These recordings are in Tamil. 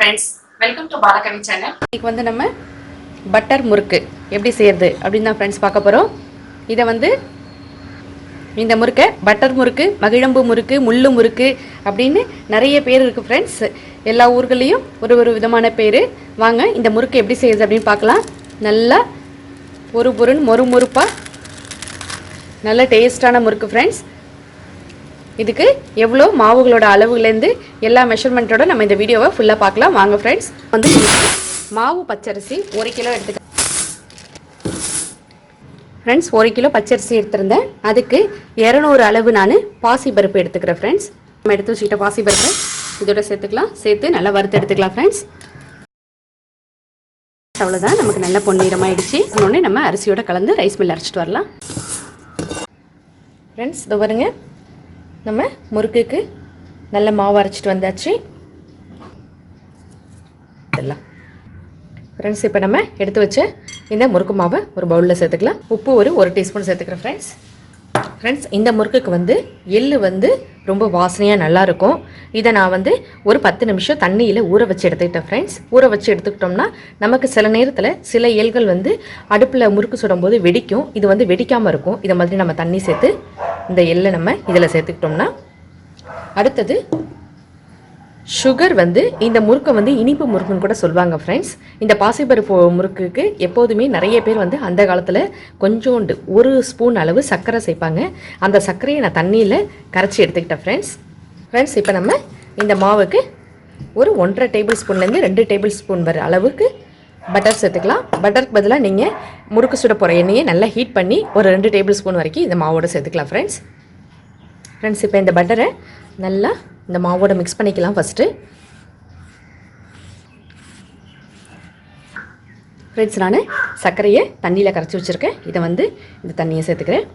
friends, welcome to balakavi channel. இன்னைக்கு வந்து நம்ம பட்டர் முறுக்கு எப்படி செய்யறது அப்படினா फ्रेंड्स பார்க்க போறோம். இத வந்து இந்த முறுக்கை பட்டர் முறுக்கு, மகிழம்பு முறுக்கு, முள்ளு முறுக்கு அப்படினு நிறைய பேர் இருக்கு फ्रेंड्स. எல்லா ஊர்களையும் ஒரு விதமான பேரு. வாங்க இந்த முறுக்கு எப்படி செய்யறது அப்படினு பார்க்கலாம். நல்லா பொறுபொறுன்னு மொறுமொறுப்பா நல்ல டேஸ்டான முறுக்கு फ्रेंड्स. இதுக்கு எவ்வளோ மாவுகளோட அளவுலேருந்து எல்லா மெஷர்மெண்ட்டோட நம்ம இந்த வீடியோவை ஃபுல்லாக பார்க்கலாம் வாங்க ஃப்ரெண்ட்ஸ். வந்து மாவு பச்சரிசி 1 கிலோ எடுத்துக்க ஃப்ரெண்ட்ஸ். 1 கிலோ பச்சரிசி எடுத்திருந்தேன். அதுக்கு 200 அளவு நான் பாசிப்பருப்பு எடுத்துக்கிறேன் ஃப்ரெண்ட்ஸ். நம்ம எடுத்து வச்சுக்கிட்ட பாசிப்பருப்பு இதோட சேர்த்துக்கலாம். சேர்த்து நல்லா வறுத்து எடுத்துக்கலாம் ஃப்ரெண்ட்ஸ். அவ்வளோதான், நமக்கு நல்ல பொன்னிறமாயிடுச்சு. இன்னொன்று நம்ம அரிசியோட கலந்து ரைஸ் மில் அரைச்சிட்டு வரலாம் ஃப்ரெண்ட்ஸ். இதோ பாருங்க, நம்ம முறுக்குக்கு நல்ல மாவு அரைச்சிட்டு வந்தாச்சு. இதெல்லாம் ஃப்ரெண்ட்ஸ் இப்போ நம்ம எடுத்து வச்ச இந்த முறுக்கு மாவை ஒரு பவுலில் சேர்த்துக்கலாம். உப்பு ஒரு டீஸ்பூன் சேர்த்துக்கிறேன் ஃப்ரெண்ட்ஸ். இந்த முறுக்குக்கு வந்து எள்ளு வந்து ரொம்ப வாசனையாக நல்லாயிருக்கும். இதை நான் வந்து ஒரு 10 நிமிஷம் தண்ணியில் ஊற வச்சு எடுத்துக்கிட்டேன் ஃப்ரெண்ட்ஸ். ஊற வச்சு எடுத்துக்கிட்டோம்னா நமக்கு சில நேரத்தில் சில எள்கள் வந்து அடுப்பில் முறுக்கு சுடும்போது வெடிக்கும். இது வந்து வெடிக்காமல் இருக்கும். இதை மாதிரி நம்ம தண்ணி சேர்த்து இந்த எள்ளை நம்ம இதில் சேர்த்துக்கிட்டோம்னா, அடுத்தது சுகர் வந்து இந்த முறுக்கை வந்து இனிப்பு முறுக்குன்னு கூட சொல்லுவாங்க ஃப்ரெண்ட்ஸ். இந்த பாசிப்பருப்பு முறுக்குக்கு எப்போதுமே நிறைய பேர் வந்து அந்த காலத்தில் கொஞ்சோண்டு 1 ஸ்பூன் அளவு சர்க்கரை சேர்ப்பாங்க. அந்த சர்க்கரையை நான் தண்ணியில் கரைச்சி எடுத்துக்கிட்டேன் ஃப்ரெண்ட்ஸ். இப்போ நம்ம இந்த மாவுக்கு ஒரு 1.5 டேபிள் ஸ்பூன்லேருந்து 2 டேபிள் ஸ்பூன் வர அளவுக்கு பட்டர் சேர்த்துக்கலாம். பட்டருக்கு பதிலாக நீங்கள் முறுக்கு சுட போகிற எண்ணெயை நல்லா ஹீட் பண்ணி ஒரு 2 டேபிள் ஸ்பூன் வரைக்கும் இந்த மாவோட சேர்த்துக்கலாம் ஃப்ரெண்ட்ஸ். இப்போ இந்த பட்டரை நல்லா இந்த மாவோட மிக்ஸ் பண்ணிக்கலாம் ஃபஸ்ட்டு ஃப்ரெண்ட்ஸ். நான் சர்க்கரையை தண்ணியில் கரைச்சி வச்சுருக்கேன். இதை வந்து இந்த தண்ணியை சேர்த்துக்கிறேன்.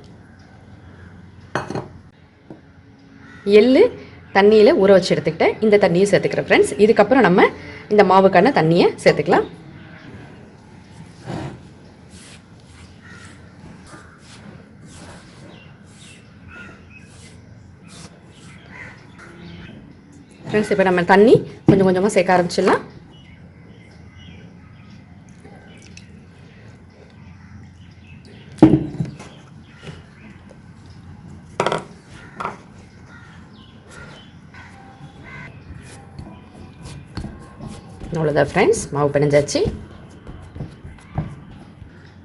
எள்ளு தண்ணியில் ஊற வச்சு எடுத்துக்கிட்டேன். இந்த தண்ணியை சேர்த்துக்கிறேன் ஃப்ரெண்ட்ஸ். இதுக்கப்புறம் நம்ம இந்த மாவுக்கான தண்ணியை சேர்த்துக்கலாம். ஃப்ரெண்ட்ஸ் இப்போ நம்ம தண்ணி கொஞ்சம் கொஞ்சமாக சேர்க்க ஆரம்பிச்சிடலாம். அவ்வளோதான் ஃப்ரெண்ட்ஸ், மாவு பிணைஞ்சாச்சு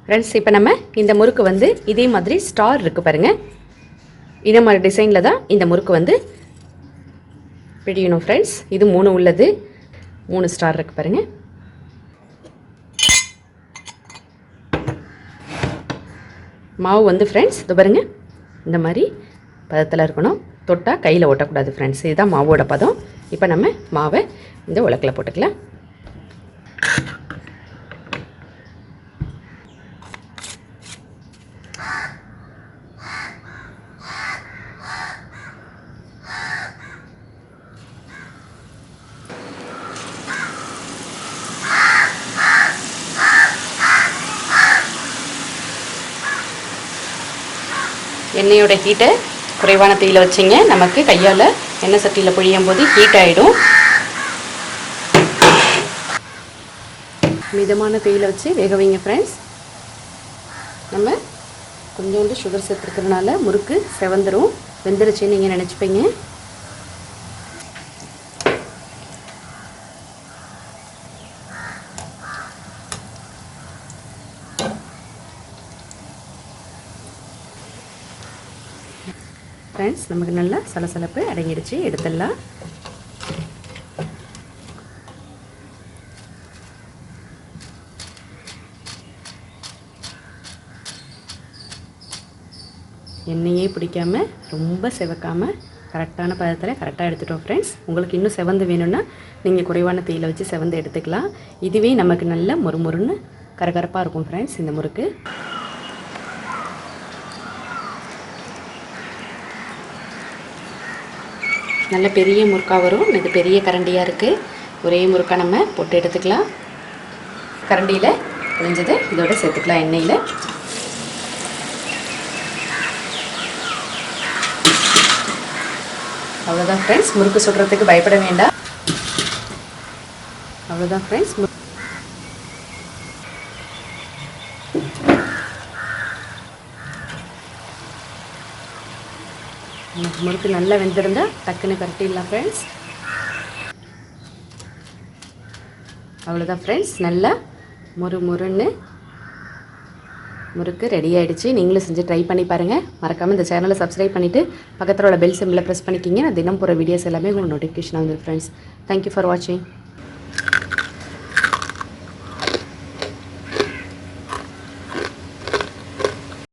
ஃப்ரெண்ட்ஸ். இப்போ நம்ம இந்த முறுக்கு வந்து இதே மாதிரி ஸ்டார் இருக்குது பாருங்கள். இதே மாதிரி டிசைனில் தான் இந்த முறுக்கு வந்து பிடிக்கணும் ஃப்ரெண்ட்ஸ். இது 3 உள்ளது, 3 ஸ்டார் இருக்குது பாருங்கள். மாவு வந்து ஃப்ரெண்ட்ஸ் இது பாருங்கள், இந்த மாதிரி பதத்தில் இருக்கணும். தொட்டால் கையில் ஒட்டக்கூடாது ஃப்ரெண்ட்ஸ். இதுதான் மாவோட பதம். இப்போ நம்ம மாவை இந்த உலக்கில் போட்டுக்கலாம். எண்ணெயோட ஹீட்டை குறைவான தீயில் வச்சிங்க. நமக்கு கையால் எண்ணெய் சட்டியில் பொழியும் போது ஹீட் ஆகிடும். மிதமான தீயில் வச்சு வேக வைங்க ஃப்ரெண்ட்ஸ். நம்ம கொஞ்சோண்டு சுகர் சேர்த்துருக்கிறதுனால முறுக்கு செவந்துடும். வெந்துருச்சுன்னு நீங்கள் நினச்சிப்பீங்க. ஃப்ரெண்ட்ஸ் நமக்கு நல்லா சலசலப்பு அடங்கிடுச்சு, எடுத்துடலாம். எண்ணெயே பிடிக்காமல் ரொம்ப செவக்காமல் கரெக்டான பதத்தில் கரெக்டாக எடுத்துட்டோம் ஃப்ரெண்ட்ஸ். உங்களுக்கு இன்னும் செவந்து வேணும்னா நீங்கள் குறைவான தீயில் வச்சு செவந்து எடுத்துக்கலாம். இதுவே நமக்கு நல்ல மொறுமொறுன்னு கரகரப்பாக இருக்கும் ஃப்ரெண்ட்ஸ் இந்த முறுக்கு. நல்ல பெரிய முறுக்காக வரும். இது பெரிய கரண்டியாக இருக்குது. ஒரே முறுக்காக நம்ம போட்டு எடுத்துக்கலாம். கரண்டியில் புழிஞ்சதை இதோட சேர்த்துக்கலாம் எண்ணெயில். அவ்வளோதான் ஃப்ரெண்ட்ஸ், முறுக்கு சுடுறதுக்கு பயப்பட வேண்டாம். அவ்வளோதான் ஃப்ரெண்ட்ஸ். முறுக்கு நல்லா வெந்திருந்தால் டக்குன்னு கரட்டிடலாம் ஃப்ரெண்ட்ஸ். அவ்வளோதான் ஃப்ரெண்ட்ஸ், நல்லா முறுன்னு முறுக்கு ரெடி ஆகிடுச்சு. நீங்களும் செஞ்சு ட்ரை பண்ணி பாருங்கள். மறக்காமல் இந்த சேனலை சப்ஸ்கிரைப் பண்ணிவிட்டு பக்கத்தில் உள்ள பெல் சிம்பிளை ப்ரெஸ் பண்ணிக்கிங்க. நான் தினம் போகிற வீடியோஸ் எல்லாமே உங்களுக்கு நோட்டிஃபிகேஷன் வந்துடும் ஃப்ரெண்ட்ஸ். தேங்க்யூ ஃபார் வாட்சிங்.